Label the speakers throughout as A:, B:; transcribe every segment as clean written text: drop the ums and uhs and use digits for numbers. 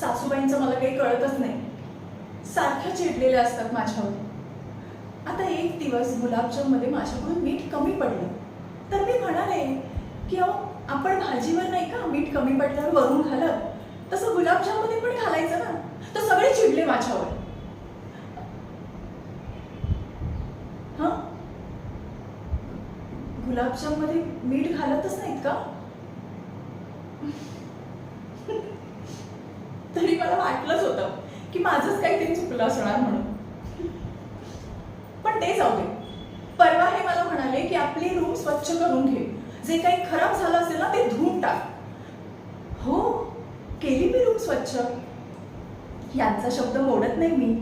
A: सासूबाईंचं मला काही कळतच नाही, सारख्या चिडलेल्या असतात माझ्यावर। आता एक दिवस गुलाबजाममध्ये माझ्याकडून मीठ कमी पडलं, तर मी म्हणाले की अहो आपण भाजीवर नाही का मीठ कमी पडल्यावर वरून घालत, तसं गुलाबजाममध्ये पण घालायचं ना। तर सगळे चिडले माझ्यावर। हा, गुलाबजाममध्ये मीठ घालतच नाहीत का? तरी मला वाटलंच होतं की माझंच काहीतरी चुकलं असणार म्हणून। पण ते जाऊ दे, परवा हे मला म्हणाले की आपली रूम स्वच्छ करून घे, जे काही खराब झालं असेल ना ते धुवून टाक। हो, केली मी रूम स्वच्छ, यांचा शब्द मोडत नाही मी।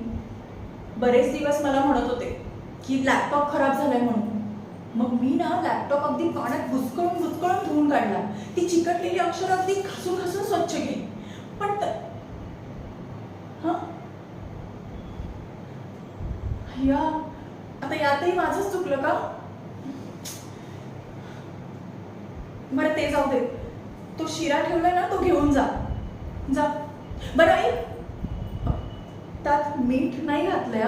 A: बरेच दिवस मला म्हणत होते की लॅपटॉप खराब झालाय म्हणून, मग मी ना लॅपटॉप अगदी पाण्यात बुचकळून बुचकळून धुवून काढला, ती चिकटलेली अक्षर अगदी घासून घासून स्वच्छ केली। पण या आता यातही माझंच चुकलं का? बरं ते जाऊ दे, तो शिरा ठेवलाय ना तो घेऊन जा जा। बरं ऐक, त्यात मीठ नाही घातलंय।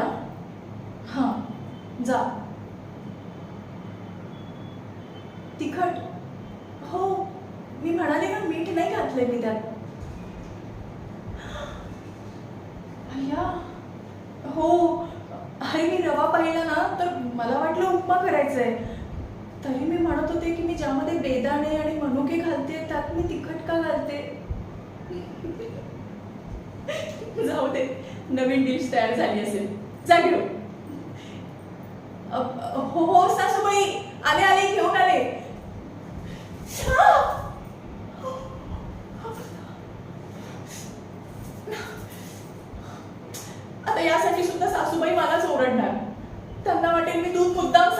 A: हा, जा। तिखट? हो, मी म्हणाले ना मीठ नाही घातलंय मी त्यात। अय्या, हो, अरे मी रवा पाहिला ना तर मला वाटलं उपमा करायचंय, तरी मी म्हणत होते की मी ज्यामध्ये बेदाणे आणि मनुके घालते त्यात मी तिखट का घालते? जाऊ दे, नवीन डिश तयार झाली असेल, जा घेऊ। हो हो सासूबाई, आले आले, घेऊन आले। आता यासाठी सुद्धा सासूबाई मलाच ओरडणार, त्यांना वाटेल मी दूध मुद्दाम